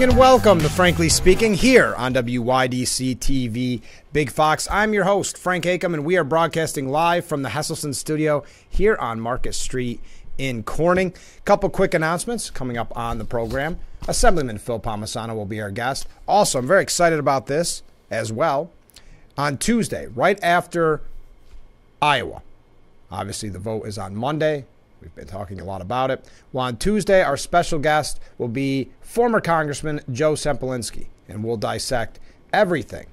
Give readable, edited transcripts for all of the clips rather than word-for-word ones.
and welcome to Frankly Speaking here on WYDC TV Big Fox. I'm your host, Frank Acom, and we are broadcasting live from the Hesselson studio here on Market Street in Corning. Couple quick announcements coming up on the program. Assemblyman Phil Palmisano will be our guest. Also, I'm very excited about this as well. On Tuesday, right after Iowa, obviously the vote is on Monday. We've been talking a lot about it. Well, on Tuesday, our special guest will be former Congressman Joe Sempolinski, and we'll dissect everything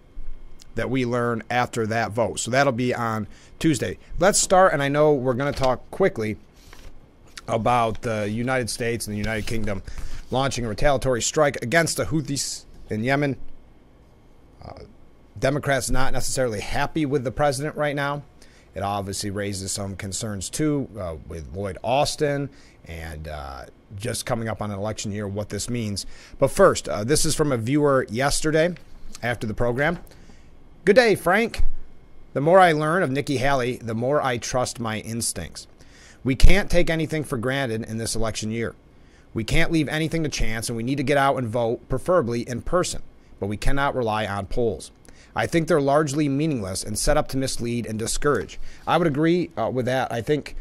that we learn after that vote. So that'll be on Tuesday. Let's start, and I know we're going to talk quickly about the United States and the United Kingdom launching a retaliatory strike against the Houthis in Yemen. Democrats not necessarily happy with the president right now. It obviously raises some concerns, too, with Lloyd Austin and just coming up on an election year, what this means. But first, this is from a viewer yesterday after the program. Good day, Frank. The more I learn of Nikki Haley, the more I trust my instincts. We can't take anything for granted in this election year. We can't leave anything to chance, and we need to get out and vote, preferably in person. But we cannot rely on polls. I think they're largely meaningless and set up to mislead and discourage. I would agree with that. I think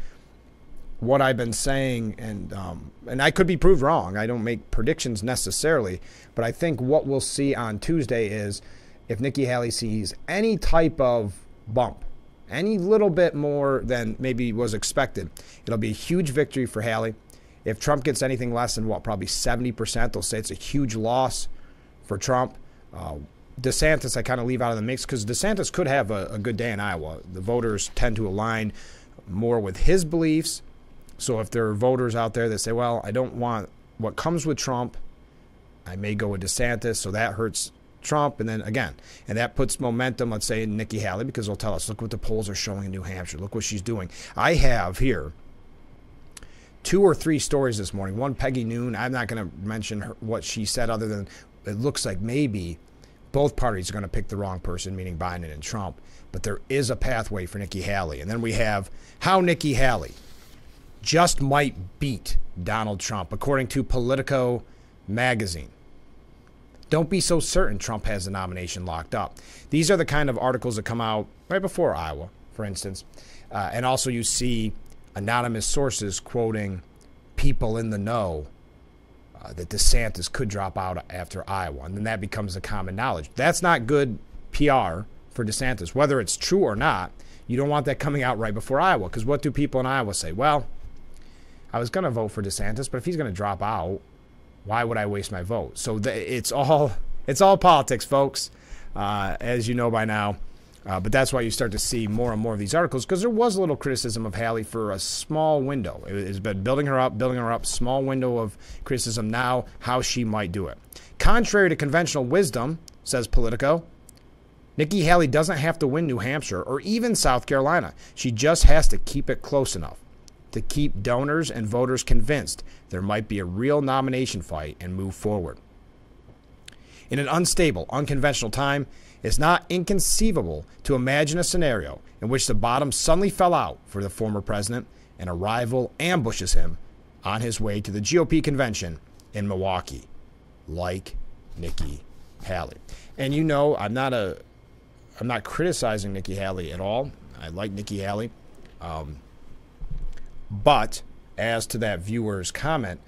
what I've been saying, and I could be proved wrong. I don't make predictions necessarily, but I think what we'll see on Tuesday is if Nikki Haley sees any type of bump, any little bit more than maybe was expected, it'll be a huge victory for Haley. If Trump gets anything less than, probably 70%, they'll say it's a huge loss for Trump. DeSantis, I kind of leave out of the mix because DeSantis could have a good day in Iowa. The voters tend to align more with his beliefs. So if there are voters out there that say, well, I don't want what comes with Trump, I may go with DeSantis, so that hurts Trump. And then again, and that puts momentum, let's say, in Nikki Haley, because they'll tell us, look what the polls are showing in New Hampshire. Look what she's doing. I have here 2 or 3 stories this morning. One, Peggy Noon. I'm not going to mention what she said other than it looks like maybe both parties are going to pick the wrong person, meaning Biden and Trump. But there is a pathway for Nikki Haley. And then we have how Nikki Haley just might beat Donald Trump, according to Politico magazine. Don't be so certain Trump has the nomination locked up. These are the kind of articles that come out right before Iowa, for instance. And also you see anonymous sources quoting people in the know that DeSantis could drop out after Iowa, and then that becomes a common knowledge. That's not good PR for DeSantis. Whether it's true or not, you don't want that coming out right before Iowa, because what do people in Iowa say? Well, I was going to vote for DeSantis, but if he's going to drop out, why would I waste my vote? So it's all politics, folks, as you know by now. But that's why you start to see more and more of these articles, because there was a little criticism of Haley for a small window. It's been building her up, small window of criticism now, how she might do it. Contrary to conventional wisdom, says Politico, Nikki Haley doesn't have to win New Hampshire or even South Carolina. She just has to keep it close enough to keep donors and voters convinced there might be a real nomination fight and move forward. In an unstable, unconventional time, it's not inconceivable to imagine a scenario in which the bottom suddenly fell out for the former president and a rival ambushes him on his way to the GOP convention in Milwaukee, like Nikki Haley. And you know, I'm not criticizing Nikki Haley at all. I like Nikki Haley. But as to that viewer's comment,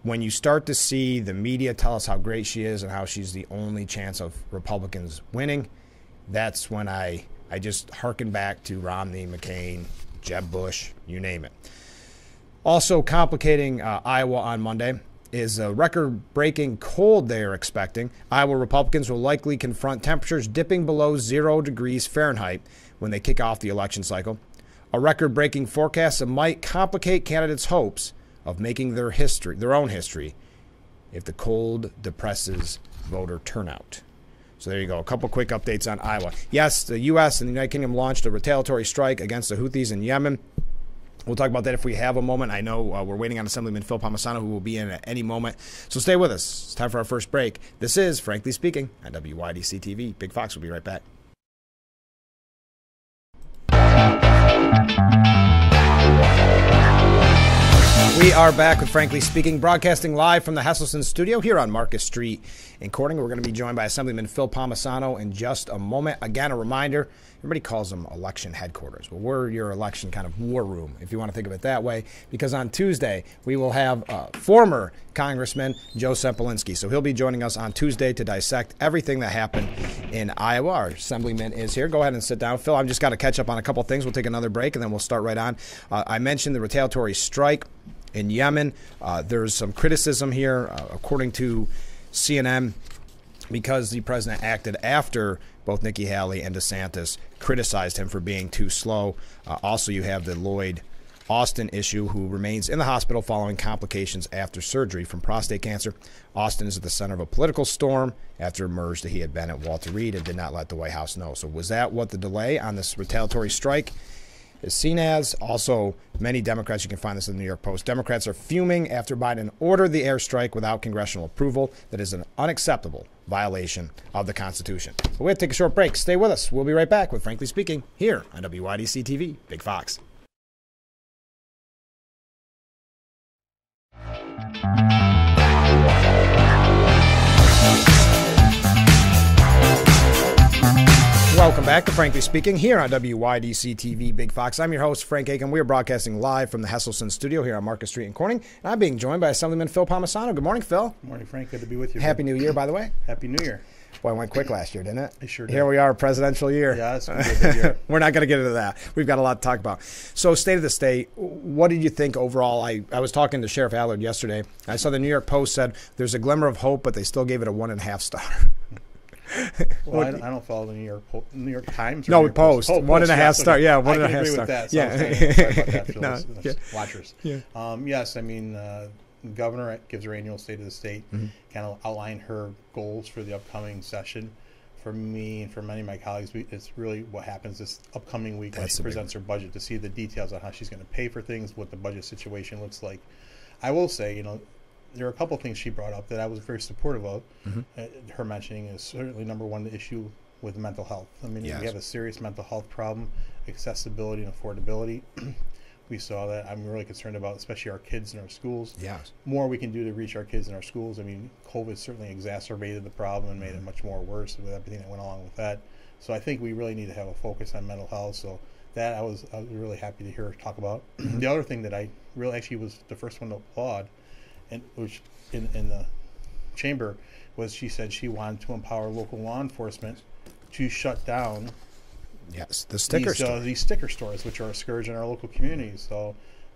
when you start to see the media tell us how great she is and how she's the only chance of Republicans winning, that's when I just hearken back to Romney, McCain, Jeb Bush, you name it. Also complicating Iowa on Monday is a record-breaking cold they are expecting. Iowa Republicans will likely confront temperatures dipping below 0 degrees Fahrenheit when they kick off the election cycle. A record-breaking forecast that might complicate candidates' hopes of making their own history, if the cold depresses voter turnout. So there you go. A couple quick updates on Iowa. Yes, the U.S. and the United Kingdom launched a retaliatory strike against the Houthis in Yemen. We'll talk about that if we have a moment. I know we're waiting on Assemblyman Phil Palmisano, who will be in at any moment. So stay with us. It's time for our first break. This is Frankly Speaking on WYDC TV. Big Fox will be right back. We are back with Frankly Speaking, broadcasting live from the Hesselson studio here on Marcus Street in Corning. We're going to be joined by Assemblyman Phil Palmisano in just a moment. Again, a reminder, everybody calls them election headquarters. Well, we're your election kind of war room, if you want to think of it that way, because on Tuesday we will have former Congressman Joe Sempolinski. So he'll be joining us on Tuesday to dissect everything that happened in Iowa. Our Assemblyman is here. Go ahead and sit down. Phil, I'm just got to catch up on a couple things. We'll take another break, and then we'll start right on. I mentioned the retaliatory strike in Yemen. There's some criticism here, according to CNN, because the president acted after both Nikki Haley and DeSantis criticized him for being too slow. Also, you have the Lloyd Austin issue, who remains in the hospital following complications after surgery from prostate cancer. Austin is at the center of a political storm after it emerged that he had been at Walter Reed and did not let the White House know. So was that what the delay on this retaliatory strike is seen as? Also, many Democrats, you can find this in the New York Post, Democrats are fuming after Biden ordered the airstrike without congressional approval. That is an unacceptable violation of the Constitution. But we have to take a short break. Stay with us. We'll be right back with Frankly Speaking here on WYDC TV, Big Fox. Welcome back to Frankly Speaking here on WYDC TV Big Fox. I'm your host, Frank Aiken. We are broadcasting live from the Hesselson studio here on Marcus Street in Corning. And I'm being joined by Assemblyman Phil Palmisano. Good morning, Phil. Good morning, Frank. Good to be with you. Happy New Year, by the way. Happy New Year. Boy, it went quick last year, didn't it? It sure did. Here we are, presidential year. Yeah, it's been a good year. We're not going to get into that. We've got a lot to talk about. So, state of the state, what did you think overall? I was talking to Sheriff Allard yesterday. I saw the New York Post said there's a glimmer of hope, but they still gave it a 1.5 star. Well, I don't follow the New York Times. No, Post. Oh, 1.5 star. Yeah, 1.5 star. I can agree with that. So yeah. sorry about that for those yeah. watchers. Yeah. Yes, I mean, the governor gives her annual State of the State, kind of outline her goals for the upcoming session. For me and for many of my colleagues, it's really what happens this upcoming week when she presents her budget, to see the details on how she's going to pay for things, what the budget situation looks like. I will say, there are a couple of things she brought up that I was very supportive of. Her mentioning is certainly number one, the issue with mental health. I mean, yes. We have a serious mental health problem, accessibility and affordability. We saw that. I'm really concerned about, especially our kids in our schools. Yes. More we can do to reach our kids in our schools. I mean, COVID certainly exacerbated the problem and made it much more worse with everything that went along with that. So I think we really need to have a focus on mental health. So that I was really happy to hear her talk about. The other thing that I really actually was the first one to applaud, and which in the chamber, was she said she wanted to empower local law enforcement to shut down the sticker stores. These sticker stores, which are a scourge in our local communities. So,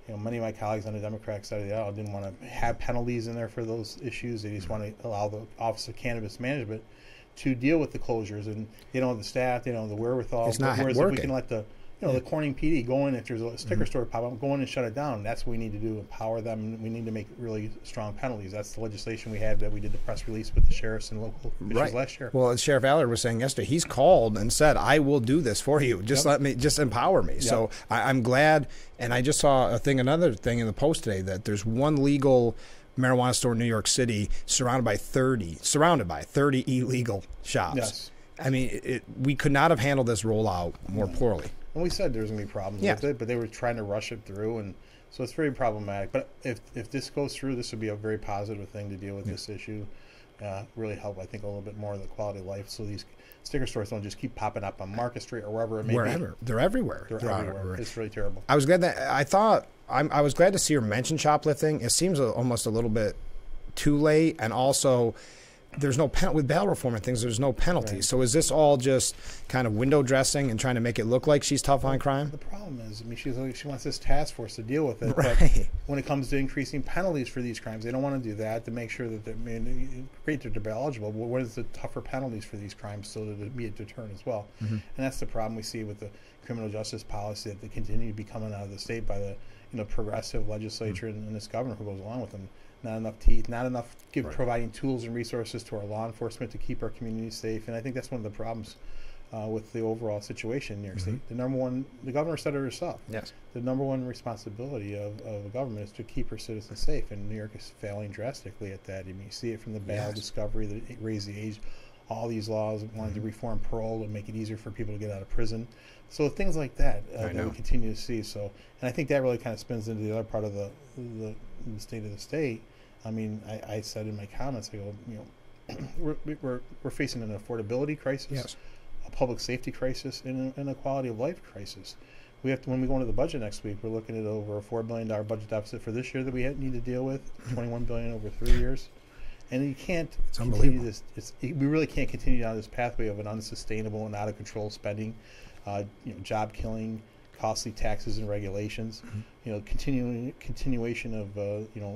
many of my colleagues on the Democratic side of the aisle didn't want to have penalties in there for those issues. They just want to allow the Office of Cannabis Management to deal with the closures, and they don't have the staff, they don't have the wherewithal. It's not whereas working. If we can let the the Corning PD go in, if there's a sticker store pop up, go in and shut it down. That's what we need to do, empower them. We need to make really strong penalties. That's the legislation we had that we did the press release with the sheriffs and local officials last year. Well, as Sheriff Allard was saying yesterday, he's called and said, I will do this for you. Just let me, just empower me. So I'm glad. And I just saw another thing in the Post today, that there's one legal marijuana store in New York City surrounded by 30 illegal shops. Yes. I mean, we could not have handled this rollout more poorly. And we said there's going to be problems with it, but they were trying to rush it through, and so it's very problematic. But if this goes through, this would be a very positive thing to deal with this issue. Really help, I think, a little bit more of the quality of life, so these sticker stores don't just keep popping up on Market Street or wherever it may be. They're everywhere. They're everywhere. It's really terrible. I was glad that I was glad to see her mention shoplifting. It seems almost a little bit too late, and also there's no with bail reform and things. There's no penalty. Right. So is this all just kind of window dressing and trying to make it look like she's tough on crime? The problem is, she wants this task force to deal with it. Right. But when it comes to increasing penalties for these crimes, they don't want to do that to make sure that great that they're eligible. But what is the tougher penalties for these crimes so that it be a deterrent as well? And that's the problem we see with the criminal justice policy that they continue to be coming out of the state by the progressive legislature and this governor who goes along with them. Not enough teeth, not enough providing tools and resources to our law enforcement to keep our communities safe. And I think that's one of the problems with the overall situation in New York State. The governor said it herself. Yes. The number one responsibility of a government is to keep her citizens safe, and New York is failing drastically at that. I mean, you see it from the bail discovery, that it raised the age. all these laws, wanted to reform parole to make it easier for people to get out of prison. So things like that that we continue to see. So, and I think that really kind of spins into the other part of the state of the state. I mean, I said in my comments, I go, we're facing an affordability crisis, yes, a public safety crisis, and a quality of life crisis. We have to, when we go into the budget next week, we're looking at over a $4 billion budget deficit for this year that we need to deal with, $21 billion over 3 years. And you can't continue this. We really can't continue down this pathway of an unsustainable and out of control spending, job killing, costly taxes and regulations, continuation of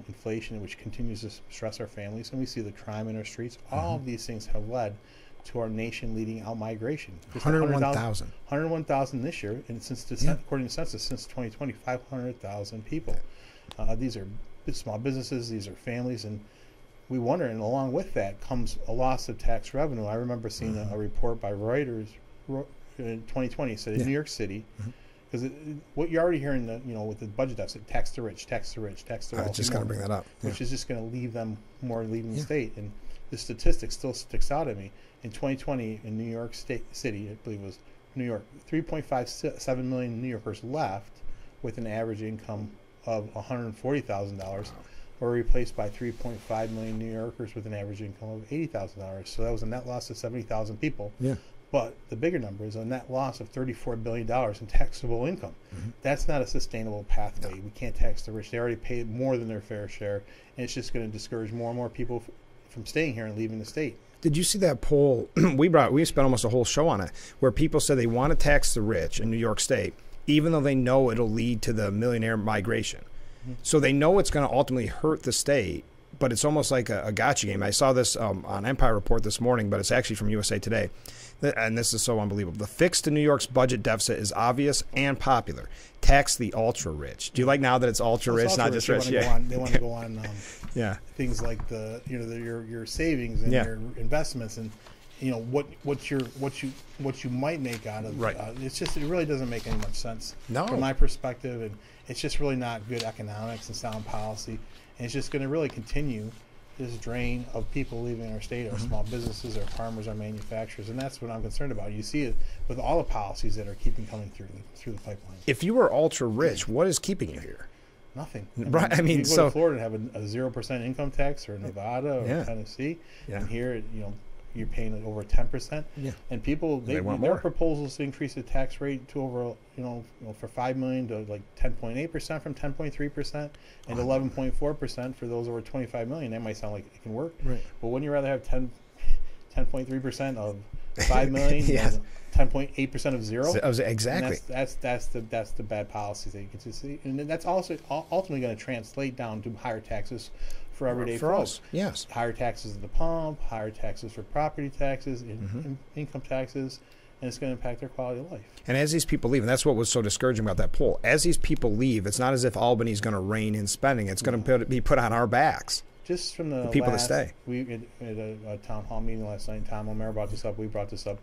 inflation, which continues to stress our families, and we see the crime in our streets. All of these things have led to our nation leading out migration. 101,000 this year, and according to census, since 2020, 500,000 people. These are small businesses, these are families, and we wonder, and along with that comes a loss of tax revenue. I remember seeing a report by Reuters in 2020 said in New York City, because what you're already hearing, with the budget deficit, tax the rich, tax the rich, tax the wealthy. I was just going to bring that up, which is just going to leave them more leaving the state. And the statistic still sticks out at me. In 2020, in New York City, I believe it was New York, 3.57 million New Yorkers left with an average income of $140,000, were replaced by 3.5 million New Yorkers with an average income of $80,000. So that was a net loss of 70,000 people. Yeah. But the bigger number is a net loss of $34 billion in taxable income. That's not a sustainable pathway. We can't tax the rich. They already pay more than their fair share, and it's just going to discourage more and more people from staying here and leaving the state. Did you see that poll? We spent almost a whole show on it, where people said they want to tax the rich in New York State, even though they know it'll lead to the millionaire migration. So they know it's going to ultimately hurt the state, but it's almost like a gotcha game. I saw this on Empire Report this morning, but it's actually from USA Today. And this is so unbelievable. The fix to New York's budget deficit is obvious and popular. Tax the ultra rich. Do you like now that it's ultra rich, not just rich? They want to go on things like your savings and your investments and what you might make out of it. It really doesn't make any much sense from my perspective, and it's just really not good economics and sound policy, and it's just going to really continue this drain of people leaving our state, our small businesses, our farmers, our manufacturers, and that's what I'm concerned about. You see it with all the policies that are keeping coming through the pipeline. If you were ultra rich, what is keeping you here? Nothing. Right. I mean, you go to Florida and have a 0% income tax, or Nevada or Tennessee, and here you're paying over 10%. Yeah. And people their proposals to increase the tax rate to over for $5 million to like 10.8% from 10.3%, and 11.4% for those over 25 million. That might sound like it can work, right? But wouldn't you rather have 10.3% of 5 million? Yes. 10.8% of zero. Exactly. And that's the bad policies that you can see, and that's also ultimately going to translate down to higher taxes for everyday folks. Yes. Higher taxes at the pump, higher taxes for property taxes, income taxes, and it's going to impact their quality of life. And as these people leave, and that's what was so discouraging about that poll, as these people leave, it's not as if Albany's going to rein in spending. It's going to be put on our backs. Just from the people that stay. We had a town hall meeting last night, and Tom O'Mara brought this up. We brought this up.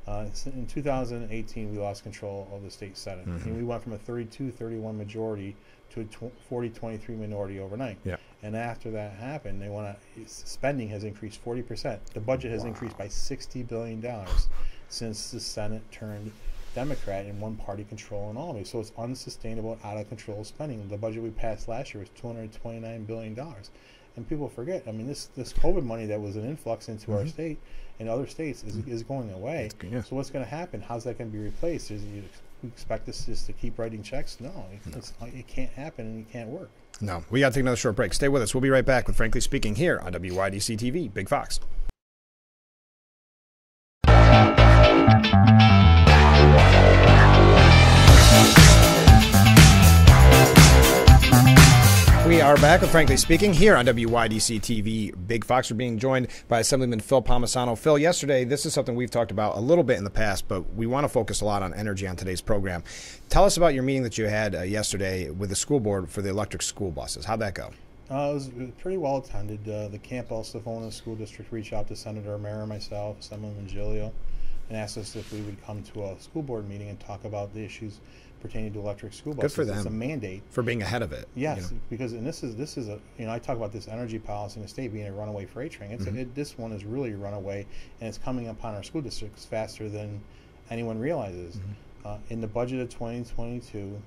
In 2018, we lost control of the state Senate. And we went from a 32-31 majority to a 40-23 minority overnight. Yeah. And after that happened, spending has increased 40%. The budget has increased by $60 billion since the Senate turned Democrat and one-party control in Albany. So it's unsustainable, out of control spending. The budget we passed last year was $229 billion. And people forget, I mean, this COVID money that was an influx into our state and other states is going away. So what's going to happen? How's that going to be replaced? You expect us just to keep writing checks? No, it can't happen, and it can't work. No. We got to take another short break. Stay with us. We'll be right back with Frankly Speaking here on WYDC TV, Big Fox. We are back with Frankly Speaking here on WYDC TV, Big Fox. We're being joined by Assemblyman Phil Palmisano. Phil, yesterday, this is something we've talked about a little bit in the past, but we want to focus a lot on energy on today's program. Tell us about your meeting that you had yesterday with the school board for the electric school buses. How'd that go? It was pretty well attended. The Camp-El-Savona School District reached out to Senator O'Mara and myself, Assemblyman Giglio, and asked us if we would come to a school board meeting and talk about the issues pertaining to electric school Good buses. for them. It's a mandate. For being ahead of it. Yes, because and this is a I talk about this energy policy in the state being a runaway freight train. This one is really a runaway, and it's coming upon our school districts faster than anyone realizes. In the budget of 2022,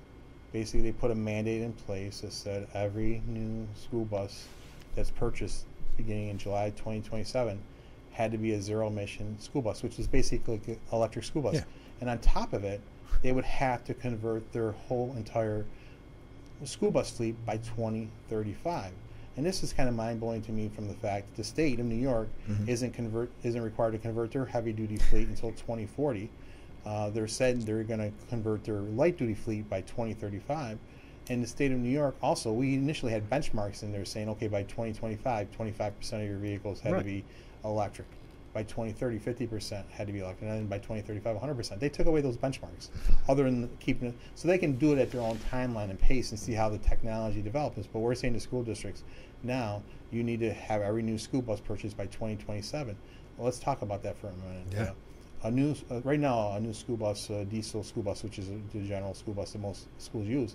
basically they put a mandate in place that said every new school bus that's purchased beginning in July 2027 had to be a zero emission school bus, which is basically an electric school bus. Yeah. And on top of it, they would have to convert their whole entire school bus fleet by 2035. And this is kind of mind-blowing to me from the fact that the state of New York isn't required to convert their heavy-duty fleet until 2040. They're said they're going to convert their light-duty fleet by 2035. And the state of New York also, we initially had benchmarks in there saying, okay, by 2025, 25% of your vehicles had to be electric. By 2030, 50% had to be electric. And then by 2035, 100%. They took away those benchmarks, other than keeping it, so they can do it at their own timeline and pace and see how the technology develops. But we're saying to school districts, now you need to have every new school bus purchased by 2027. Well, let's talk about that for a minute. Yeah. Right now, a new school bus, diesel school bus, which is the general school bus that most schools use,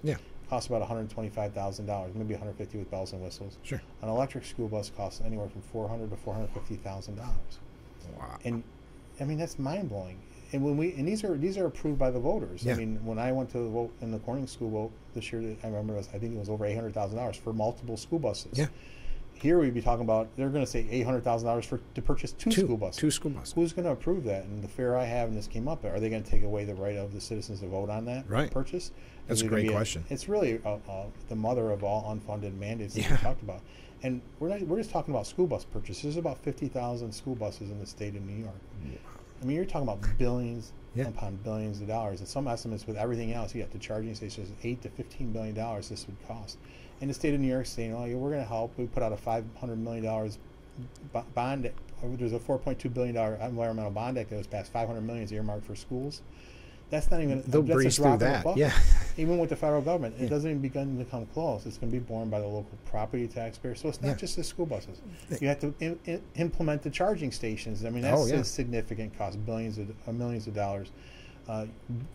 costs about $125,000, maybe $150,000 with bells and whistles. Sure. An electric school bus costs anywhere from $400,000 to $450,000. Wow. And I mean, that's mind blowing. And these are approved by the voters. Yeah. I mean, when I went to vote in the Corning school vote this year, I remember I think it was over $800,000 for multiple school buses. Yeah. Here we'd be talking about, they're going to say $800,000 to purchase two school buses. Two school buses. Who's going to approve that? And the fear I have, and this came up, are they going to take away the right of the citizens to vote on that purchase? That's a great question. It's really the mother of all unfunded mandates that we talked about. And we're just talking about school bus purchases. There's about 50,000 school buses in the state of New York. Wow. I mean, you're talking about billions upon billions of dollars. And some estimates with everything else, you got the charging stations, $8 to $15 billion this would cost. And the state of New York saying, oh, yeah, we're going to help. We put out a $500 million bond. There's a $4.2 billion environmental bond act that was passed. $500 million is earmarked for schools. That's not even. They'll breeze through that. Yeah. Even with the federal government, it doesn't even begin to come close. It's going to be borne by the local property taxpayer. So it's not just the school buses. You have to implement the charging stations. I mean, that's a significant cost, millions of dollars.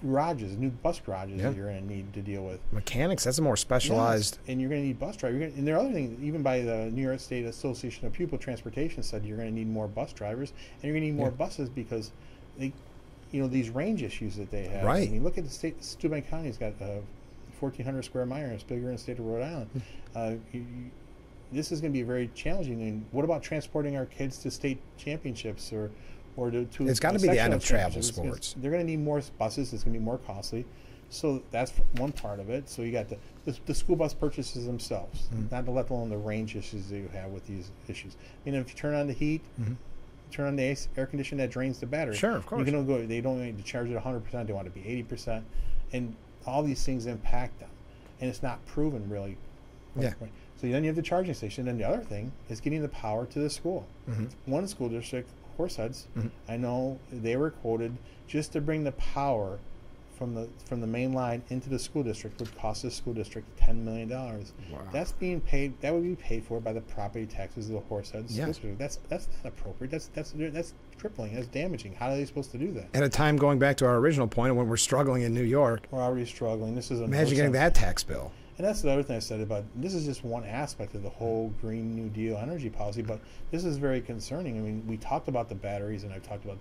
Garages, new bus garages that you're going to need to deal with. Mechanics, that's a more specialized. Yes, and you're going to need bus drivers. And there are other things, even by the New York State Association of Pupil Transportation said you're going to need more bus drivers, and you're going to need more buses because they, these range issues that they have. Right. I mean, look at the state. Steuben County's got 1,400 square miles. It's bigger than the state of Rhode Island. This is going to be very challenging. And what about transporting our kids to state championships or to it's got to be the end of travel sports. They're going to need more buses. It's going to be more costly. So that's one part of it. So you got the school bus purchases themselves, not to let alone the range issues that you have with these issues. If you turn on the heat, turn on the air conditioner, that drains the battery. Sure, of course. They don't need to charge it 100%. They want it to be 80%, and all these things impact them, and it's not proven really. Yeah. So then you have the charging station. And the other thing is getting the power to the school. One school district, Horseheads, I know they were quoted just to bring the power from the main line into the school district would cost the school district $10 million. Wow. That's being paid. That would be paid for by the property taxes of the Horseheads school district. That's not appropriate. That's crippling. That's damaging. How are they supposed to do that? At a time going back to our original point, when we're struggling in New York, we're already struggling. This is imagine getting that tax bill. And that's the other thing I said about this is just one aspect of the whole Green New Deal energy policy, but this is very concerning. I mean, we talked about the batteries, and I've talked about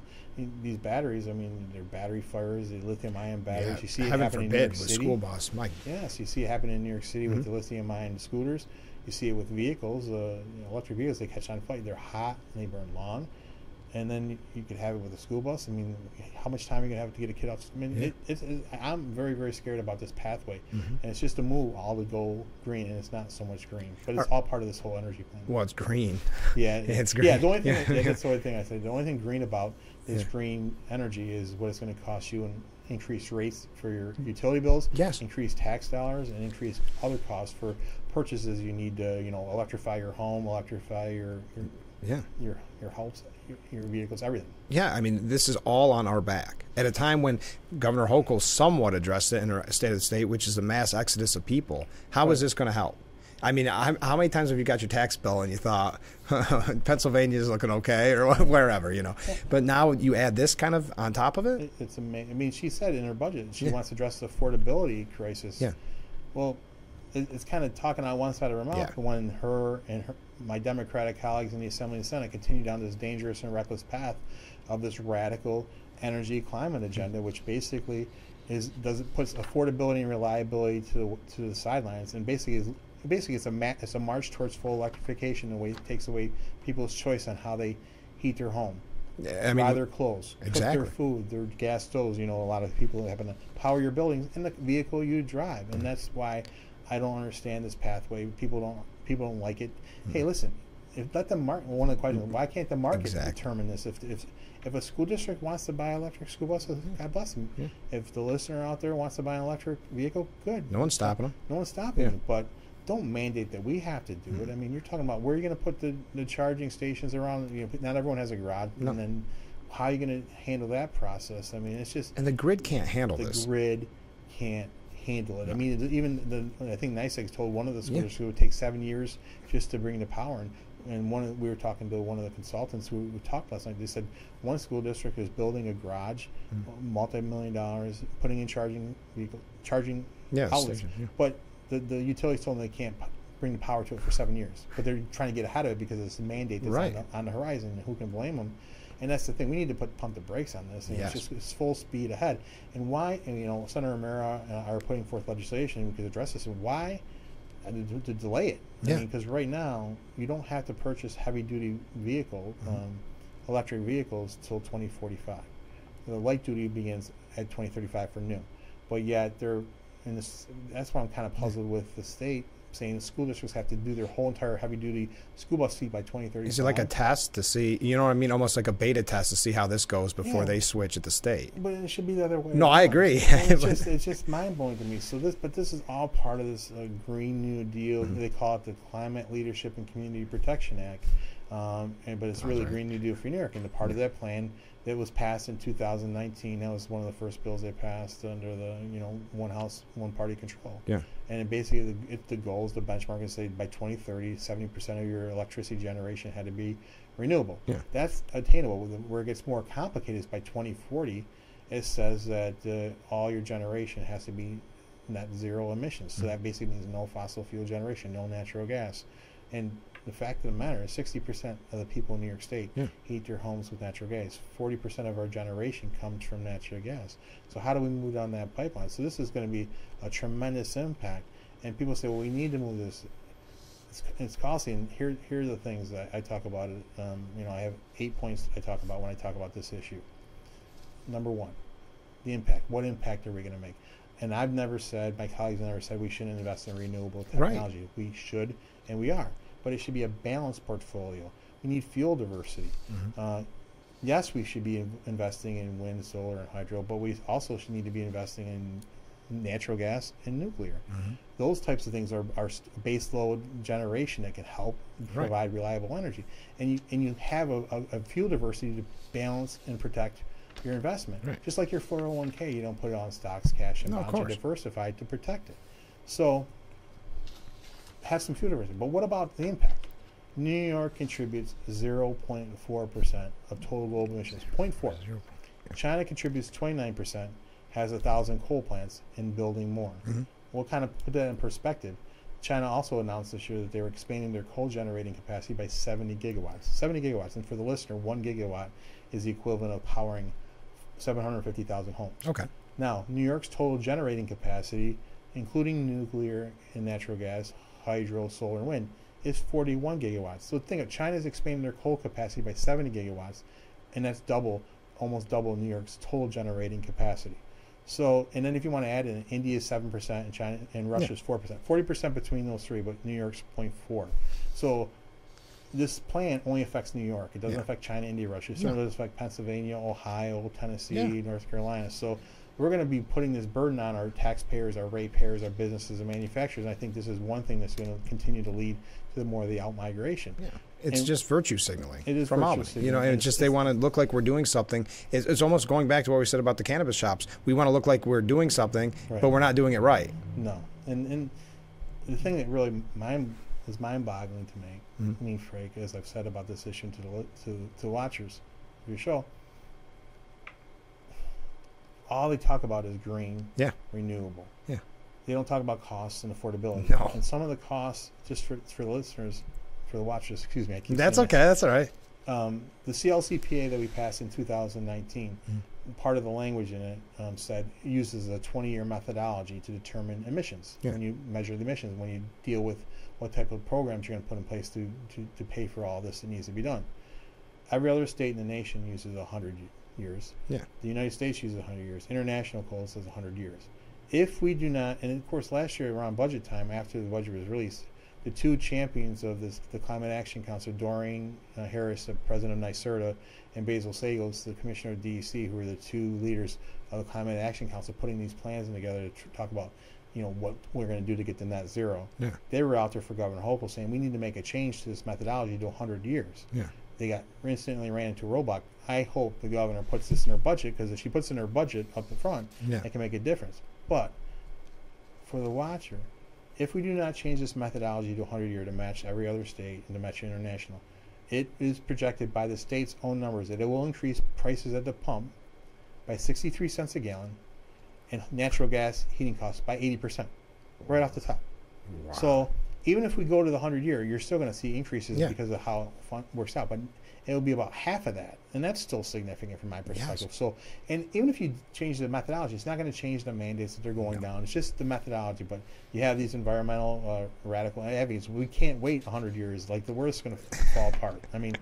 these batteries. I mean, they're battery fires, the lithium-ion batteries. You see it happening in New York City. School bus, Mike. Yes, you see it happening in New York City with the lithium-ion scooters. You see it with vehicles, electric vehicles. They catch on fire. They're hot and they burn long. And then you could have it with a school bus. I mean, how much time are you going to have to get a kid out? I mean, I'm very, very scared about this pathway. And it's just a move all to go green, and it's not so much green. But it's all part of this whole energy plan. Well, it's green. Yeah. It's green. Yeah, the only thing, that's the only thing I said. The only thing green about this green energy is what it's going to cost you in increased rates for your utility bills, increased tax dollars, and increased other costs for purchases you need to, electrify your home, electrify your house, your vehicles, everything. Yeah, I mean, this is all on our back. At a time when Governor Hochul somewhat addressed it in her State of the State, which is the mass exodus of people, how is this going to help? I mean, how many times have you got your tax bill and you thought Pennsylvania's looking okay or wherever, you know? But now you add this kind of on top of it? It's amazing. I mean, she said in her budget she wants to address the affordability crisis. Yeah. Well, it's kind of talking on one side of her mouth when my Democratic colleagues in the Assembly and Senate continue down this dangerous and reckless path of this radical energy climate agenda, which basically puts affordability and reliability to the sidelines, and basically it's a march towards full electrification in a way it takes away people's choice on how they heat their home, buy their clothes, cook their food, their gas stoves. You know, a lot of people happen to power your buildings in the vehicle you drive, and that's why I don't understand this pathway. People don't like it. Hey, listen, let the market. One of the questions: why can't the market determine this? If a school district wants to buy electric school buses, God bless them. Yeah. If the listener out there wants to buy an electric vehicle, good. No one's stopping them. No one's stopping them. But don't mandate that we have to do it. I mean, you're talking about where are you going to put the charging stations around? You know, not everyone has a garage, and then how are you going to handle that process? I mean, it's just and the grid can't handle this. The grid can't handle it. I mean, even I think NYSEG's told one of the schools it would take 7 years just to bring the power. And we were talking to one of the consultants we talked last night. They said one school district is building a garage, multi-million dollars, putting in charging outlets. But the utilities told them they can't bring the power to it for 7 years. But they're trying to get ahead of it because it's a mandate that's on the horizon. And who can blame them? And that's the thing. We need to pump the brakes on this. And it's full speed ahead. And why? And, you know, Senator O'Mara and I are putting forth legislation we could address this. And why? To delay it. I mean, because right now you don't have to purchase heavy-duty electric vehicles till 2045. The light duty begins at 2035 for new, but yet that's why I'm kind of puzzled with the state saying school districts have to do their whole entire heavy-duty school bus fleet by 2035. Is it like a test to see, you know what I mean, almost like a beta test to see how this goes before they switch at the state? But it should be the other way. No, I agree. It's just mind-blowing to me. So this is all part of this Green New Deal. They call it the Climate Leadership and Community Protection Act, but it's really Green New Deal for New York. And the part of that plan that was passed in 2019, that was one of the first bills they passed under the one house, one party control. Yeah. And basically the goal is the benchmark is say by 2030, 70% of your electricity generation had to be renewable. Yeah. That's attainable. Where it gets more complicated is by 2040, it says that all your generation has to be net zero emissions. So that basically means no fossil fuel generation, no natural gas. And the fact of the matter is 60% of the people in New York State heat their homes with natural gas. 40% of our generation comes from natural gas. So how do we move down that pipeline? So this is going to be a tremendous impact. And people say, well, we need to move this. It's costly. And here are the things that I talk about. I have 8 points I talk about when I talk about this issue. Number one, the impact. What impact are we going to make? And I've never said, my colleagues have never said we shouldn't invest in renewable technology. Right. We should, and we are. But it should be a balanced portfolio. We need fuel diversity. Yes, we should be investing in wind, solar, and hydro, but we also should need to be investing in natural gas and nuclear. Those types of things are base load generation that can help provide reliable energy. And you have a fuel diversity to balance and protect your investment. Right. Just like your 401k, you don't put it on stocks, cash, and bonds. You're diversified to protect it. So have some fuel diversity. But what about the impact? New York contributes 0.4% of total global emissions. 0.4. China contributes 29%, has 1,000 coal plants, and building more. We'll kind of put that in perspective. China also announced this year that they were expanding their coal generating capacity by 70 gigawatts. 70 gigawatts. And for the listener, 1 gigawatt is the equivalent of powering 750,000 homes. Okay. Now, New York's total generating capacity, including nuclear and natural gas, hydro, solar, and wind, is 41 gigawatts. So think of China's expanding their coal capacity by 70 gigawatts, and that's almost double New York's total generating capacity. So, and then if you want to add in, India's 7% and China and Russia's 4%. 40% between those three, but New York's 0.4. So this plan only affects New York. It doesn't affect China, India, Russia. It certainly doesn't affect Pennsylvania, Ohio, Tennessee, North Carolina. So we're going to be putting this burden on our taxpayers, our ratepayers, our businesses, and manufacturers. And I think this is one thing that's going to continue to lead to more of the out-migration. Yeah. It's just virtue signaling. It is from virtue Albany. signaling. And it's just they want to look like we're doing something. It's almost going back to what we said about the cannabis shops. We want to look like we're doing something, but we're not doing it right. No. And the thing that really is mind-boggling to me, Frank, as I've said about this issue to watchers of your show, all they talk about is green, renewable. Yeah. They don't talk about costs and affordability. No. And some of the costs, just for the listeners, for the watchers, excuse me. That's okay. That's all right. The CLCPA that we passed in 2019, part of the language in it said it uses a 20-year methodology to determine emissions. When you measure the emissions, when you deal with what type of programs you're going to put in place to pay for all this that needs to be done. Every other state in the nation uses 100 years. Yeah. The United States uses 100 years. International code says 100 years. If we do not, and of course last year around budget time, after the budget was released, the two champions of the Climate Action Council, Doreen Harris, the president of NYSERDA, and Basil Sagos, the commissioner of DEC, who are the two leaders of the Climate Action Council, putting these plans together to talk about, what we're going to do to get to net zero. Yeah. They were out there for Governor Hochul saying we need to make a change to this methodology to 100 years. Yeah. They instantly ran into a roadblock. I hope the governor puts this in her budget, because if she puts in her budget up the front, it can make a difference. But for the watcher, if we do not change this methodology to 100 year to match every other state and to match international, it is projected by the state's own numbers that it will increase prices at the pump by 63 cents a gallon and natural gas heating costs by 80%, right off the top. Wow. So even if we go to the 100 year, you're still going to see increases because of how it works out. But it will be about half of that, and that's still significant from my perspective. Yes. So, and even if you change the methodology, it's not going to change the mandates that they're going down. It's just the methodology. But you have these environmental radical advocates. We can't wait 100 years. Like, the world's going to fall apart. I mean,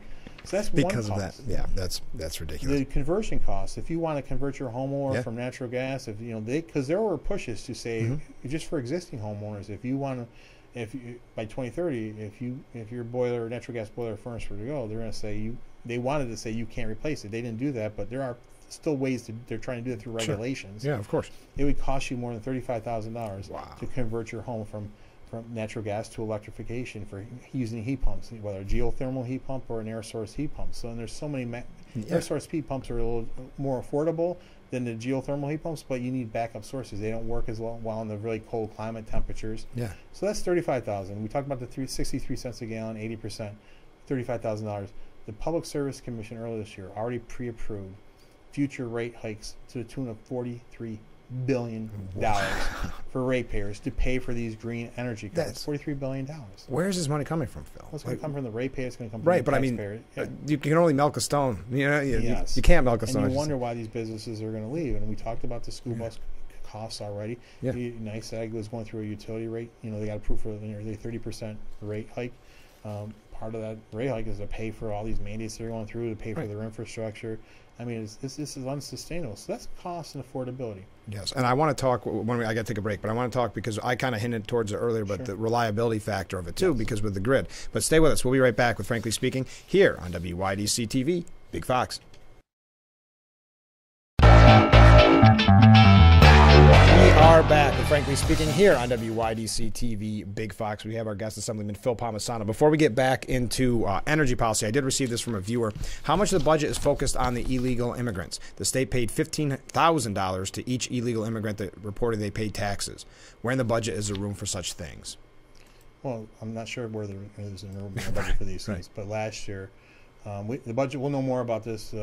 so that's because one of cost. that. Yeah, that's ridiculous. The conversion costs. If you want to convert your homeowner from natural gas, if because there were pushes to say just for existing homeowners, if you want to. By 2030, if your boiler, natural gas boiler, furnace were to go, they're going to say they wanted to say you can't replace it. They didn't do that, but there are still ways they're trying to do it through regulations. Yeah, of course. It would cost you more than $35,000 Wow. to convert your home from natural gas to electrification for using heat pumps, whether a geothermal heat pump or an air source heat pump. So, and there's so many air source heat pumps are a little more affordable than the geothermal heat pumps, but you need backup sources. They don't work as well in the really cold climate temperatures. Yeah. So that's $35,000. We talked about the 63 cents a gallon, 80%, $35,000. The Public Service Commission earlier this year already pre-approved future rate hikes to the tune of $43 billion for ratepayers to pay for these green energy credits. $43 billion. Where's this money coming from, Phil? Well, it's going to come from the ratepayers. It's going to come from the taxpayer. I mean, you can only milk a stone. Yes. You can't milk a stone. And you wonder why these businesses are going to leave. And we talked about the school bus costs already. Yeah. NYSEG was going through a utility rate. They got approved for the 30% rate hike. Part of that rate hike is to pay for all these mandates they're going through, to pay for their infrastructure. I mean, this is unsustainable. So that's cost and affordability. Yes, and I want to talk I got to take a break, but I want to talk because I kind of hinted towards it earlier, but the reliability factor of it too, because with the grid. But stay with us. We'll be right back with Frankly Speaking here on WYDC TV, Big Fox. We are back with Frankly Speaking here on WYDC TV, Big Fox. We have our guest, Assemblyman Phil Palmisano. Before we get back into energy policy, I did receive this from a viewer. How much of the budget is focused on the illegal immigrants? The state paid $15,000 to each illegal immigrant that reported they paid taxes. Where in the budget is there room for such things? Well, I'm not sure where there is room in the budget for these things, but last year, the budget, we'll know more about this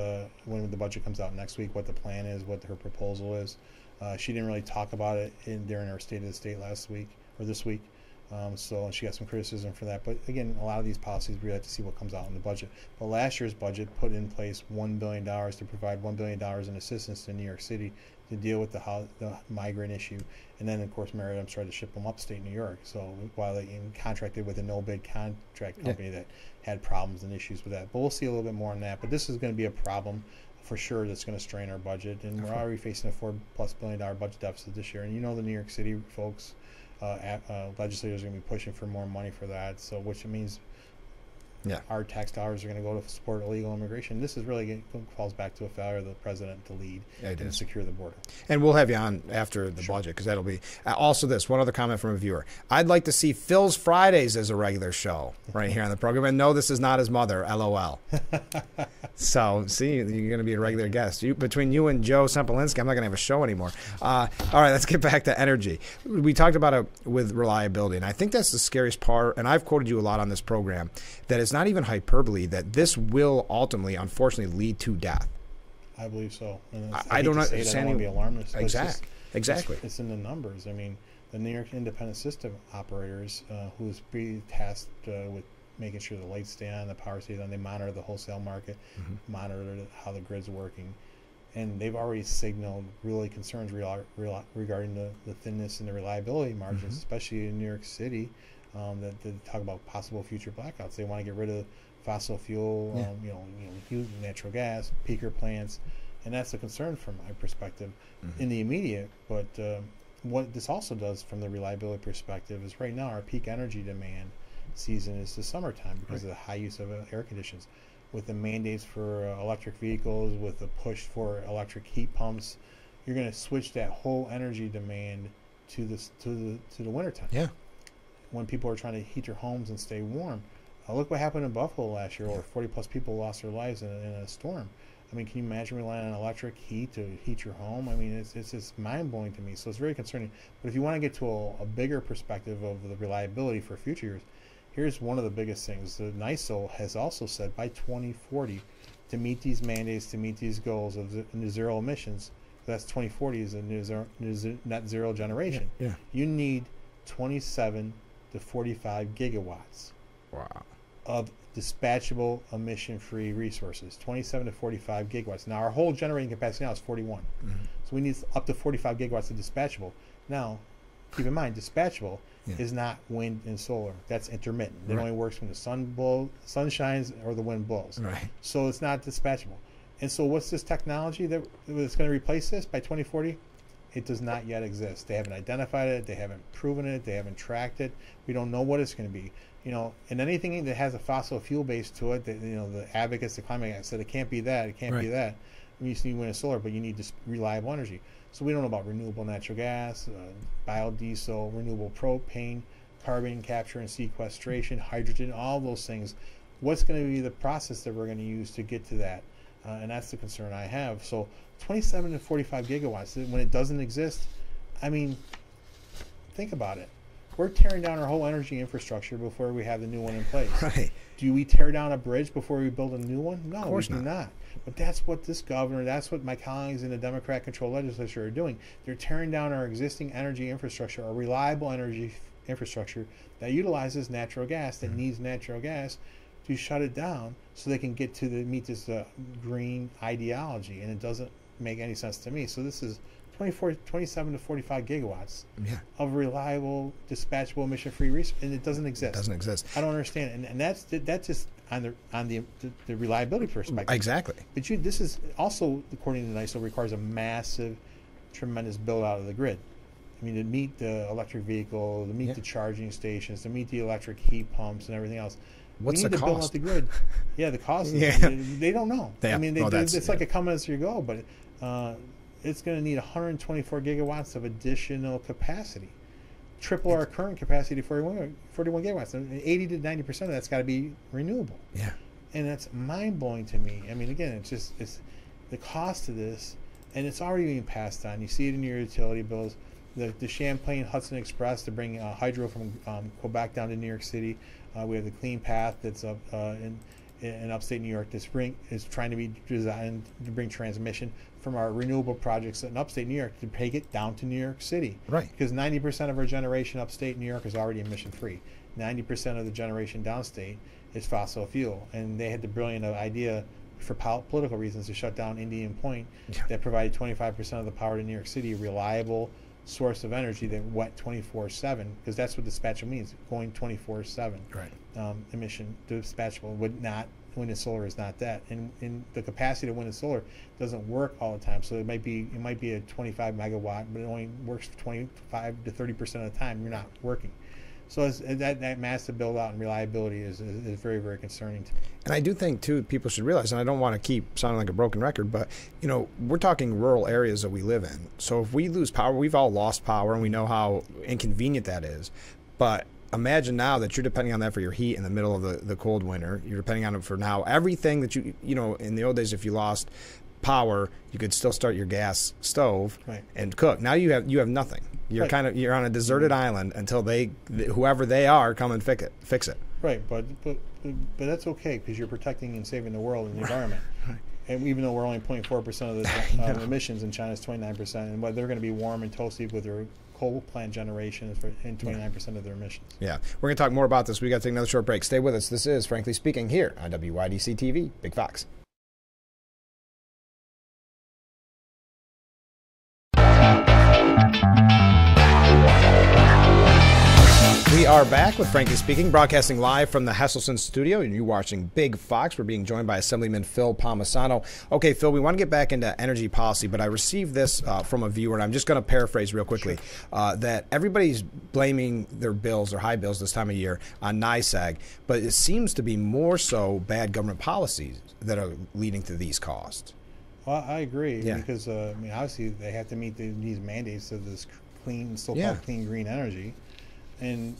when the budget comes out next week, what the plan is, what her proposal is. She didn't really talk about it during her State of the State last week or this week, so she got some criticism for that. But again, a lot of these policies we have to see what comes out in the budget. But last year's budget put in place $1 billion to provide $1 billion in assistance to New York City to deal with the migrant issue, and then of course Marriott tried to ship them upstate New York. So while they contracted with a no-bid contract company that had problems and issues with that, but we'll see a little bit more on that. But this is going to be a problem for sure that's going to strain our budget, and we're already facing a $4+ billion budget deficit this year. And the New York City folks, legislators are going to be pushing for more money for that. So which means Yeah. Our tax dollars are going to go to support illegal immigration. This is really falls back to a failure of the president to lead and secure the border. And we'll have you on after the budget, because that'll be also this. One other comment from a viewer. I'd like to see Phil's Fridays as a regular show right here on the program. And no, this is not his mother, LOL. So, see, you're going to be a regular guest. Between you and Joe Sempolinski, I'm not going to have a show anymore. All right, let's get back to energy. We talked about it with reliability, and I think that's the scariest part, and I've quoted you a lot on this program, that it's not even hyperbole, that this will ultimately, unfortunately, lead to death. I believe so. And I don't understand. I don't want to be alarmist. Exactly. It's in the numbers. I mean, the New York Independent System Operators, who's be tasked with making sure the lights stay on, the power stays on, they monitor the wholesale market, monitor how the grid's working. And they've already signaled really concerns regarding the thinness and the reliability margins, especially in New York City, that they talk about possible future blackouts. They want to get rid of fossil fuel, natural gas, peaker plants, and that's a concern from my perspective in the immediate. But what this also does from the reliability perspective is right now our peak energy demand season is the summertime because of the high use of air conditions. With the mandates for electric vehicles, with the push for electric heat pumps, you're going to switch that whole energy demand to the wintertime. Yeah. When people are trying to heat their homes and stay warm. Look what happened in Buffalo last year, where 40-plus people lost their lives in a storm. I mean, can you imagine relying on electric heat to heat your home? I mean, it's just mind-blowing to me. So it's very concerning. But if you want to get to a bigger perspective of the reliability for future years, here's one of the biggest things. The NYSO has also said by 2040, to meet these mandates, to meet these goals of zero emissions, that's 2040 is a net zero generation. Yeah. You need 27 to 45 gigawatts. Wow. Of dispatchable emission-free resources, 27 to 45 gigawatts. Now, our whole generating capacity now is 41. So we need up to 45 gigawatts of dispatchable. Now, keep in mind, dispatchable is not wind and solar. That's intermittent. It only works when the sun shines or the wind blows. Right. So it's not dispatchable. And so what's this technology that's going to replace this by 2040? It does not yet exist. They haven't identified it. They haven't proven it. They haven't tracked it. We don't know what it's going to be. And anything that has a fossil fuel base to it, the advocates, the climate guys said it can't be that. It can't be that. You just need wind and solar, but you need just reliable energy. So we don't know about renewable natural gas, biodiesel, renewable propane, carbon capture and sequestration, hydrogen, all those things. What's going to be the process that we're going to use to get to that? And that's the concern I have. So 27 to 45 gigawatts, when it doesn't exist, I mean, think about it. We're tearing down our whole energy infrastructure before we have the new one in place. Right. Do we tear down a bridge before we build a new one? No, of course we do not. But that's what this governor, that's what my colleagues in the Democrat-controlled legislature are doing. They're tearing down our existing energy infrastructure, our reliable energy infrastructure that utilizes natural gas, that needs natural gas, to shut it down so they can get to meet this green ideology. And it doesn't make any sense to me. So this is 27 to 45 gigawatts of reliable, dispatchable, emission-free resource, and it doesn't exist. It doesn't exist. I don't understand it. And that's just on the reliability perspective. Exactly. But this is also, according to NYSO, requires a massive, tremendous build-out of the grid. I mean, to meet the electric vehicle, to meet the charging stations, to meet the electric heat pumps and everything else. What's we need the to cost? Build out the grid. Yeah, the cost. They don't know. I mean, it's like a come as you go, but it's going to need 124 gigawatts of additional capacity. Triple our current capacity, 41 gigawatts. 80 to 90% of that's got to be renewable. Yeah. And that's mind-blowing to me. I mean, again, it's the cost of this, and it's already being passed on. You see it in your utility bills. The Champlain Hudson Express to bring hydro from Quebec down to New York City. We have the Clean Path that's up in upstate New York. This is trying to be designed to bring transmission from our renewable projects in upstate New York to take it down to New York City. Right. Because 90% of our generation upstate New York is already emission-free. 90% of the generation downstate is fossil fuel. And they had the brilliant idea, for political reasons, to shut down Indian Point that provided 25% of the power to New York City, a reliable source of energy that went 24/7, because that's what dispatchable means, going 24/7. Right. Emission dispatchable wind and solar is not that, and the capacity of wind and solar doesn't work all the time. So it might be a 25 megawatt, but it only works 25 to 30% of the time. You're not working. So that massive build out and reliability is very, very concerning to me. And I do think, too, people should realize, and I don't want to keep sounding like a broken record, but, we're talking rural areas that we live in. So if we lose power, we've all lost power, and we know how inconvenient that is. But imagine now that you're depending on that for your heat in the middle of the cold winter. You're depending on it for now. Everything that in the old days, if you lost power, you could still start your gas stove and cook. Now you have nothing. You're on a deserted island until whoever they are, come and fix it. Right, but that's okay because you're protecting and saving the world and the environment. Right. And even though we're only 0.4% of the emissions, and China's 29%, and they're going to be warm and toasty with their coal plant generation and 29% of their emissions. Yeah, we're going to talk more about this. We got to take another short break. Stay with us. This is Frankly Speaking here on WYDC TV, Big Fox. We are back with Frankly Speaking, broadcasting live from the Hesselson studio, and you're watching Big Fox. We're being joined by Assemblyman Phil Palmisano. Okay, Phil, we want to get back into energy policy, but I received this from a viewer, and I'm just going to paraphrase real quickly, that everybody's blaming their bills, their high bills this time of year, on NYSEG, but it seems to be more so bad government policies that are leading to these costs. Well, I agree, because obviously they have to meet these mandates of this so-called clean green energy. And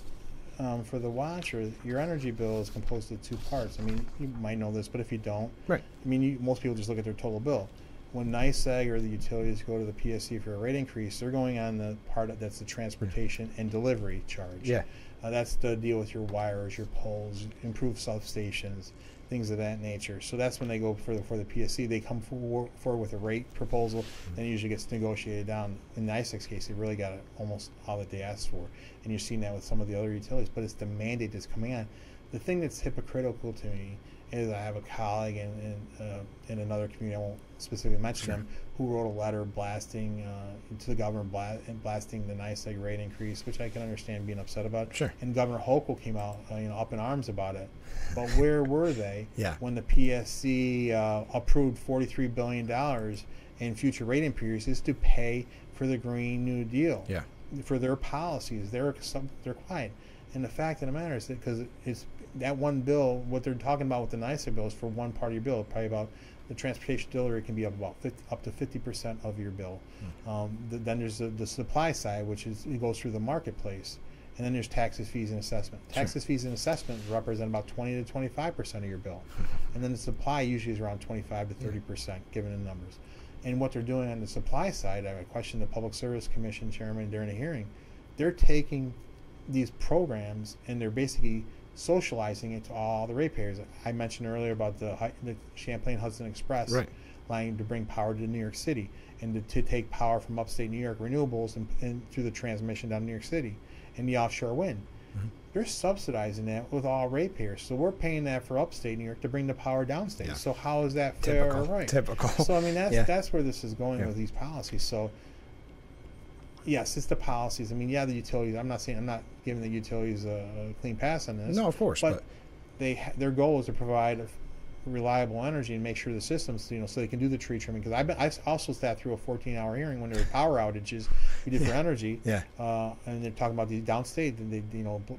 for the watcher, your energy bill is composed of two parts. I mean, you might know this, but if you don't, most people just look at their total bill. When NYSEG or the utilities go to the PSC for a rate increase, they're going on the part that's the transportation and delivery charge. Yeah. That's to deal with your wires, your poles, improve substations, things of that nature. So that's when they go for the PSC. They come forward with a rate proposal, and it usually gets negotiated down. In NYSEG's case, they really got almost all that they asked for. And you're seeing that with some of the other utilities, but it's the mandate that's coming on. The thing that's hypocritical to me is I have a colleague in another community, I won't specifically mention them, who wrote a letter blasting to the governor, blasting the NYSEG rate increase, which I can understand being upset about. Sure. And Governor Hochul came out up in arms about it. But where were they when the PSC approved $43 billion in future rate increases to pay for the Green New Deal? Yeah. For their policies, they're quiet. And the fact of the matter is that because it's that one bill, what they're talking about with the NYSEG bill is for one part of your bill, probably about the transportation delivery can be up to 50% of your bill. Then there's the supply side, which is it goes through the marketplace, and then there's taxes, fees, and assessment. Taxes, fees, and assessment represent about 20 to 25% of your bill, and then the supply usually is around 25 to 30%, given the numbers. And what they're doing on the supply side, I questioned the Public Service Commission chairman during a hearing. They're taking these programs and they're basically socializing it to all the ratepayers. I mentioned earlier about the Champlain Hudson Express line to bring power to New York City and to take power from upstate New York renewables and through the transmission down to New York City and the offshore wind. They're subsidizing that with all ratepayers. So we're paying that for upstate New York to bring the power downstate. Yeah. So how is that fair or right? Typical. So I mean that's where this is going with these policies. So yes, it's the policies. I mean, the utilities. I'm not giving the utilities a clean pass on this. No, of course. But their goal is to provide reliable energy and make sure the systems, so they can do the tree trimming. Because I also sat through a 14-hour hearing when there were power outages we did for energy. And they're talking about the downstate and they,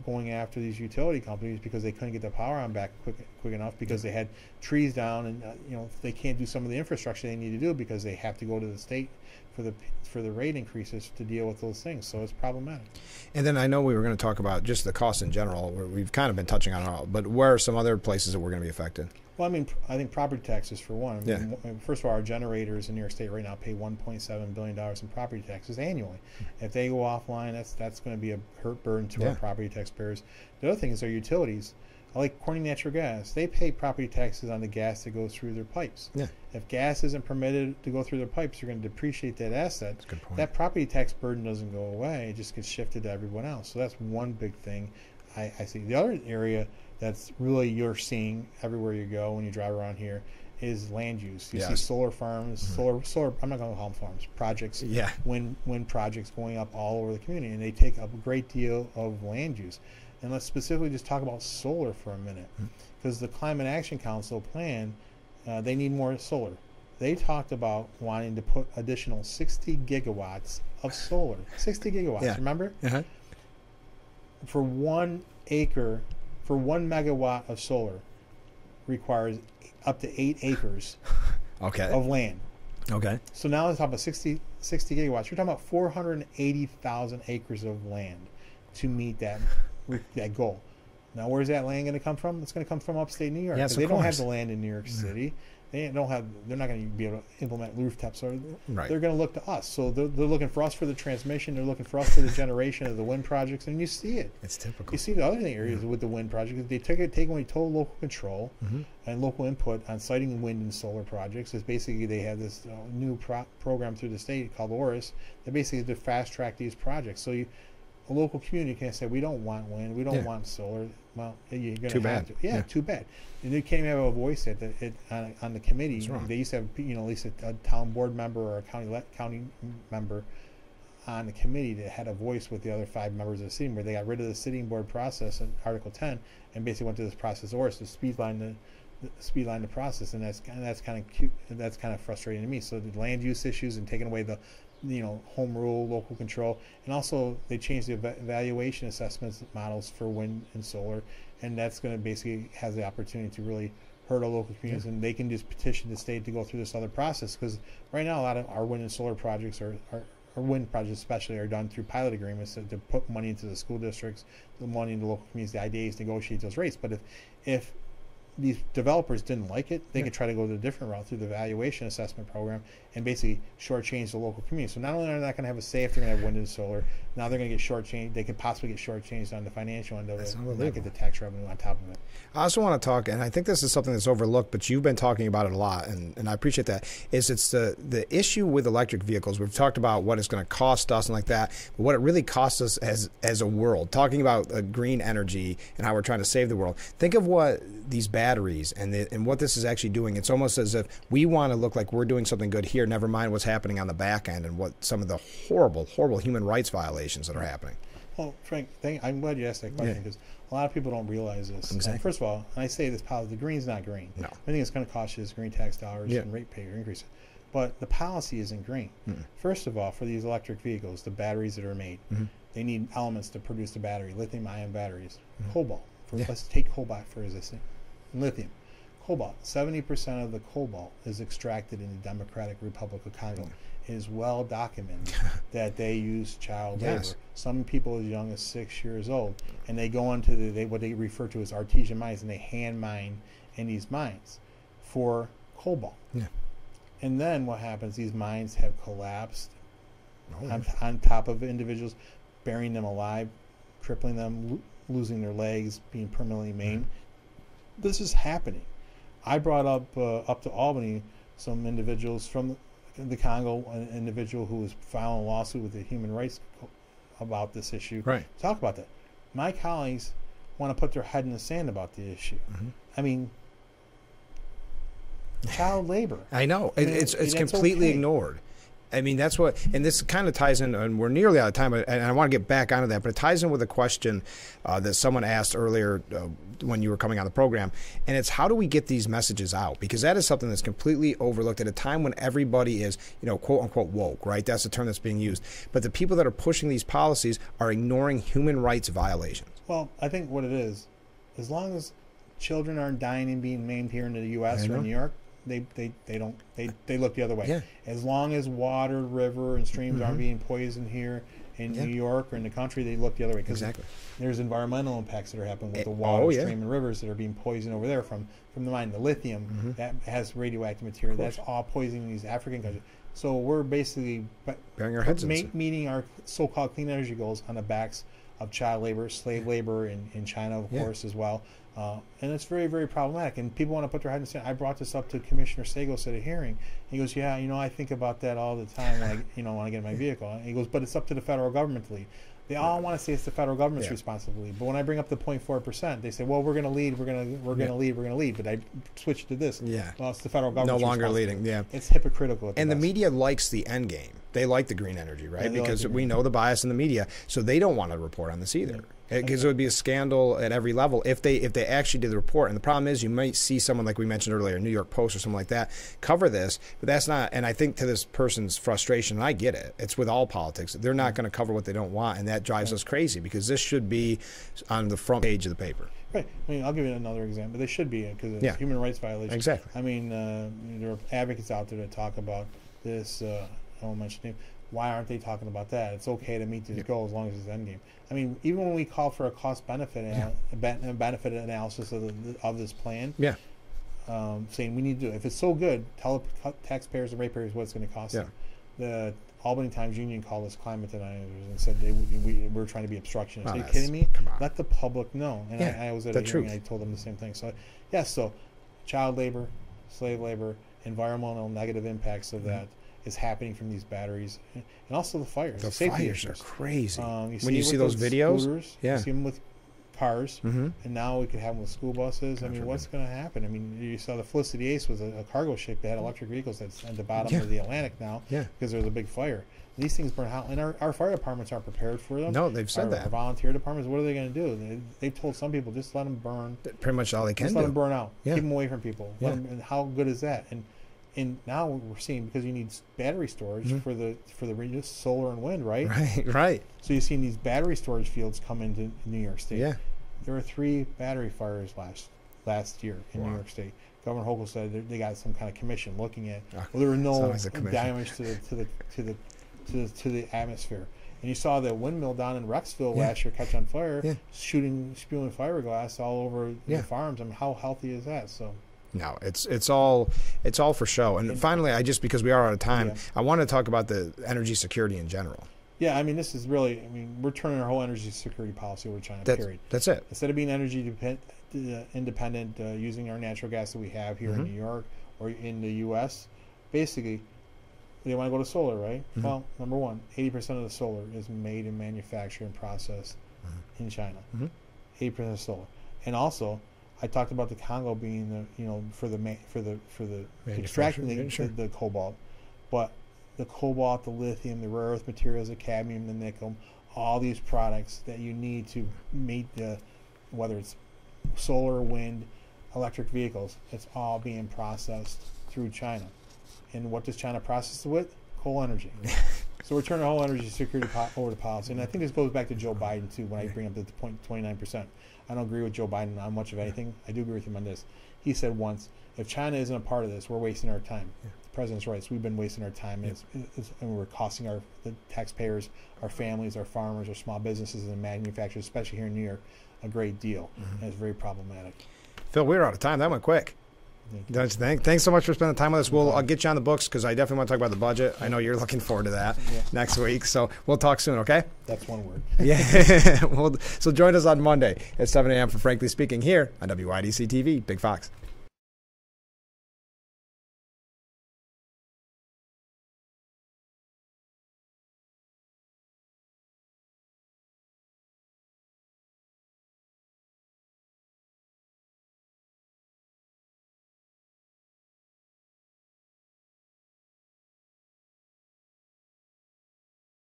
going after these utility companies because they couldn't get the power on back quick enough because they had trees down and they can't do some of the infrastructure they need to do because they have to go to the state for the rate increases to deal with those things. So it's problematic. And then I know we were going to talk about just the cost in general. We've kind of been touching on it all, but where are some other places that we're going to be affected? Well, I mean, I think property taxes for one. First of all, our generators in New York State right now pay $1.7 billion in property taxes annually. If they go offline, that's going to be a hurt burden to our property taxpayers. The other thing is our utilities. Like Corning Natural Gas, they pay property taxes on the gas that goes through their pipes. If gas isn't permitted to go through their pipes, you're going to depreciate that asset. That's a good point. That property tax burden doesn't go away. It just gets shifted to everyone else. So that's one big thing I see. The other area that's really you're seeing everywhere you go when you drive around here is land use. You see solar farms, solar. I'm not going to call them farms. Projects. Wind projects going up all over the community, and they take up a great deal of land use. And let's specifically just talk about solar for a minute, because the Climate Action Council plan, they need more solar. They talked about wanting to put additional 60 gigawatts of solar. 60 gigawatts, remember? for 1 acre, for 1 megawatt of solar requires up to 8 acres Okay. of land. Okay. So now let's talk about 60 gigawatts. You're talking about 480,000 acres of land to meet that goal. Now, where's that land going to come from? It's going to come from upstate New York. Yes, 'Cause of they don't have course. the land in New York City. They're not going to be able to implement rooftops. Or Right. They're going to look to us. So they're looking for us for the transmission. They're looking for us for the generation of the wind projects. And you see it. It's typical. You see the other areas with the wind projects. They take away total local control and local input on siting wind and solar projects. Is basically they have this new program through the state called ORIS that basically to fast track these projects. So a local community can say, we don't want wind, we don't want solar. Well, you're going to have to. Yeah, too bad. And you can't even have a voice on the committee. They used to have, at least a town board member or a county member on the committee that had a voice with the other 5 members of the sitting board. They got rid of the sitting board process in Article 10 and basically went to this process ORIS to speed line the process, and that's kind of cute. That's kind of frustrating to me. So the land use issues and taking away the home rule, local control, and also they changed the evaluation assessments models for wind and solar, and that's going to basically has the opportunity to really hurt our local communities, and they can just petition the state to go through this other process, because right now a lot of our wind and solar projects our wind projects especially are done through pilot agreements to put money into the school districts, the money into local communities. The idea is to negotiate those rates, but if these developers didn't like it, they could try to go the different route through the valuation assessment program and basically shortchange the local community. So not only are they not going to have a say if they're going to have wind and solar, now they're going to get shortchanged. They could possibly get shortchanged on the financial end of it, and not get the tax revenue on top of it. I also want to talk, and I think this is something that's overlooked, but you've been talking about it a lot, and I appreciate that, is it's the issue with electric vehicles. We've talked about what it's going to cost us and like that, but what it really costs us as a world. Talking about green energy and how we're trying to save the world. Think of what these batteries and what this is actually doing. It's almost as if we want to look like we're doing something good here, never mind what's happening on the back end and what some of the horrible, horrible human rights violations that are happening. Well, Frank, I'm glad you asked that question, because a lot of people don't realize this. Exactly. First of all, and I say this policy, the green's not green. No. I think it's going to cost you is green tax dollars and ratepayer increase. But the policy isn't green. First of all, for these electric vehicles, the batteries that are made, they need elements to produce the battery, lithium-ion batteries, cobalt. Let's take cobalt for existing. Lithium. Cobalt. 70% of the cobalt is extracted in the Democratic Republic of Congo. It is well documented that they use child labor. Some people as young as 6 years old, and they go into what they refer to as artesian mines, and they hand mine in these mines for cobalt. And then what happens? These mines have collapsed on top of individuals, burying them alive, crippling them, losing their legs, being permanently maimed. This is happening. I brought up to Albany some individuals from the Congo, an individual who was filing a lawsuit with the Human Rights about this issue. Talk about that. My colleagues want to put their head in the sand about the issue. I mean, child labor. I know. It's completely ignored. I mean, that's what, and this kind of ties in, and we're nearly out of time, and I want to get back onto that, but it ties in with a question that someone asked earlier when you were coming on the program, and it's how do we get these messages out? Because that is something that's completely overlooked at a time when everybody is, quote unquote woke, right? That's the term that's being used. But the people that are pushing these policies are ignoring human rights violations. Well, I think what it is, as long as children aren't dying and being maimed here in the U.S. or in New York, they look the other way. As long as water, river, and streams aren't being poisoned here in New York or in the country, they look the other way. Exactly. There's environmental impacts that are happening with the water, stream, and rivers that are being poisoned over there from the mine. The lithium that has radioactive material, that's all poisoning these African countries. So we're basically bearing our heads meeting our so-called clean energy goals on the backs of child labor, slave labor in China, of course, as well. And it's very, very problematic. And people want to put their head in the sand. I brought this up to Commissioner Sagos at a hearing. He goes, "Yeah, I think about that all the time when I get in my vehicle." And he goes, "But it's up to the federal government to lead." They all want to say it's the federal government's responsibility. But when I bring up the 0.4%, they say, "Well, we're going to lead. We're going to lead. We're going to lead." But I switch to this. Well, it's the federal government. No longer leading. It's hypocritical. And the media likes the end game. They like the green energy, right? Because we know the bias in the media, so they don't want to report on this either. Because it would be a scandal at every level if they actually did the report. And the problem is, you might see someone like we mentioned earlier, New York Post or something like that, cover this, but that's not. And I think to this person's frustration, and I get it. It's with all politics. They're not going to cover what they don't want, and that drives us crazy because this should be on the front page of the paper. Right. I mean, I'll give you another example. They should be, because it's human rights violation. Exactly. I mean, there are advocates out there that talk about this. I won't mention name. Why aren't they talking about that? It's okay to meet these goals as long as it's end game. I mean, even when we call for a cost-benefit benefit analysis of this plan, saying we need to do it. If it's so good, tell taxpayers and ratepayers what it's going to cost them. The Albany Times Union called us climate deniers and said we're trying to be obstructionists. Are you kidding me? Come on. Let the public know. And I was at a hearing and I told them the same thing. So, so child labor, slave labor, environmental negative impacts of that is happening from these batteries, and also the fires. The safety fires issues. are crazy. When you see those videos, scooters, you see them with cars, and now we could have them with school buses. I mean, what's going to happen? I mean, you saw the Felicity Ace was a cargo ship that had electric vehicles that's at the bottom of the Atlantic now because there's a big fire. These things burn out, and our fire departments aren't prepared for them. No, they've said that. Our volunteer departments, what are they going to do? They've told some people, just let them burn. Pretty much all they can do. Just let them burn out. Keep them away from people. And how good is that? And now we're seeing, because you need battery storage for the solar and wind, right? Right. So you've seen these battery storage fields come into New York State. Yeah. There were 3 battery fires last year in New York State. Governor Hochul said they got some kind of commission looking at. Well, there were no damage to the atmosphere. And you saw the windmill down in Rexville last year catch on fire, spewing fiberglass all over the farms. I mean, how healthy is that? So. No, it's all for show. And finally, because we are out of time, I want to talk about the energy security in general. Yeah, I mean, this is really, we're turning our whole energy security policy over to China, period. That's it. Instead of being energy independent, using our natural gas that we have here in New York or in the U.S., basically, they want to go to solar, right? Well, number one, 80% of the solar is made and manufactured and processed in China. 80% of solar. And also, I talked about the Congo being for extracting the cobalt, but the cobalt, the lithium, the rare earth materials, the cadmium, the nickel, all these products that you need to meet whether it's solar, wind, electric vehicles, it's all being processed through China. And what does China process it with? Coal energy. So we're turning our whole energy security over to policy. And I think this goes back to Joe Biden, too, when I bring up the 29%. I don't agree with Joe Biden on much of anything. I do agree with him on this. He said once, if China isn't a part of this, we're wasting our time. The president's right. So we've been wasting our time, and we're costing the taxpayers, our families, our farmers, our small businesses, and manufacturers, especially here in New York, a great deal. And it's very problematic. Phil, we're out of time. That went quick. Thanks so much for spending time with us. I'll get you on the books because I definitely want to talk about the budget. I know you're looking forward to that next week. So we'll talk soon, okay? That's one word. So join us on Monday at 7 a.m. for Frankly Speaking here on WIDC TV. Big Fox.